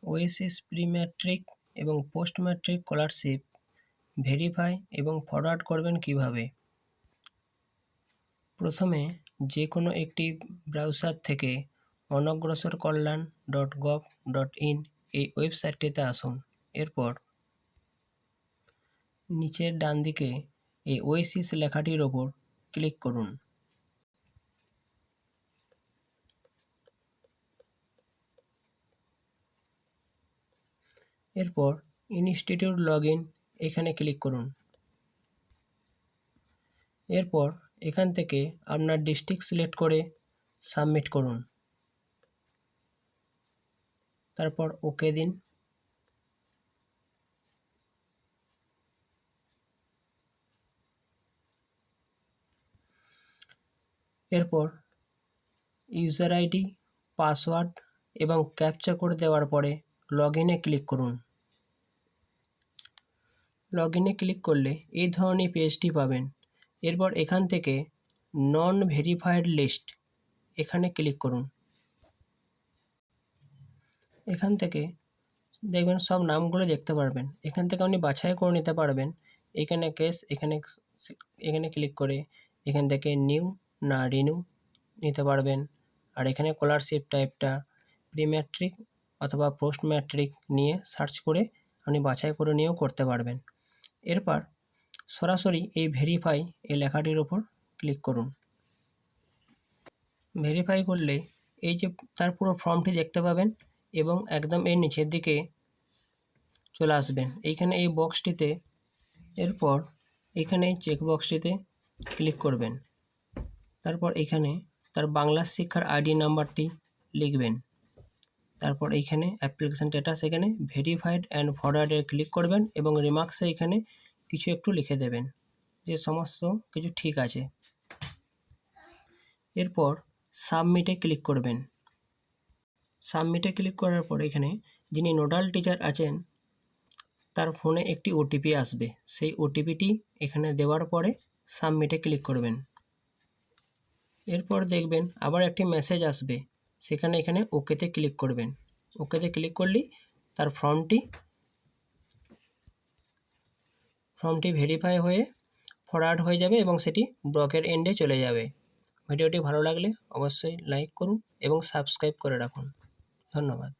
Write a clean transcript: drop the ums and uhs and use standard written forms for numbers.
Oasis pre matric এবং post matric scholarship verify এবং forward করবেন কিভাবে। প্রথমে যে কোনো একটি ব্রাউজার থেকে অনগ্রসরকল্যাণ.gov.in এই ওয়েবসাইটটিতে আসুন। এরপর নিচের ডান দিকে এই ওয়েসিস লেখাটির ওপর ক্লিক করুন। এরপর ইনস্টিটিউট লগইন এখানে ক্লিক করুন। এরপর এখান থেকে আপনার ডিস্ট্রিক্ট সিলেক্ট করে সাবমিট করুন। তারপর ওকে দিন। এরপর ইউজার আইডি, পাসওয়ার্ড এবং ক্যাপচা কোড দেওয়ার পরে লগইনে ক্লিক করুন। লগইনে ক্লিক করলে এই ধরনের পেজটি পাবেন। এরপর এখান থেকে নন ভেরিফাইড লিস্ট এখানে ক্লিক করুন। এখান থেকে দেখবেন সব নামগুলো দেখতে পারবেন। এখান থেকে আপনি বাছাই করে নিতে পারবেন। এখানে কেস এখানে ক্লিক করে এখান থেকে নিউ না রিনিউ নিতে পারবেন। আর এখানে স্কলারশিপ টাইপটা প্রি ম্যাট্রিক অথবা পোস্ট ম্যাট্রিক নিয়ে সার্চ করে আপনি বাছাই করে নিয়েও করতে পারবেন। এরপর সরাসরি এই ভেরিফাই এই লেখাটির ওপর ক্লিক করুন। ভেরিফাই করলে এই যে তার পুরো ফর্মটি দেখতে পাবেন এবং একদম এর নিচের দিকে চলে আসবেন। এইখানে এই বক্সটিতে এরপর এখানে চেক বক্সটিতে ক্লিক করবেন। তারপর এখানে তার বাংলা শিক্ষার আইডি নাম্বারটি লিখবেন। তারপর এইখানে অ্যাপ্লিকেশন স্ট্যাটাস এখানে ভেরিফাইড অ্যান্ড ফরওয়ার্ডে ক্লিক করবেন এবং রিমার্কসে এখানে কিছু একটু লিখে দেবেন যে সমস্ত কিছু ঠিক আছে। এরপর সাবমিটে ক্লিক করবেন। সাবমিটে ক্লিক করার পর এখানে যিনি নোডাল টিচার আছেন তার ফোনে একটি ওটিপি আসবে। সেই ওটিপিটি এখানে দেওয়ার পরে সাবমিটে ক্লিক করবেন। এরপর দেখবেন আবার একটি মেসেজ আসবে, সেখানে এখানে ওকেতে ক্লিক করবেন। ওকেতে ক্লিক করলেই তার ফর্মটি ভেরিফাই হয়ে ফরওয়ার্ড হয়ে যাবে এবং সেটি ব্লকের এন্ডে চলে যাবে। ভিডিওটি ভালো লাগলে অবশ্যই লাইক করুন এবং সাবস্ক্রাইব করে রাখুন। ধন্যবাদ।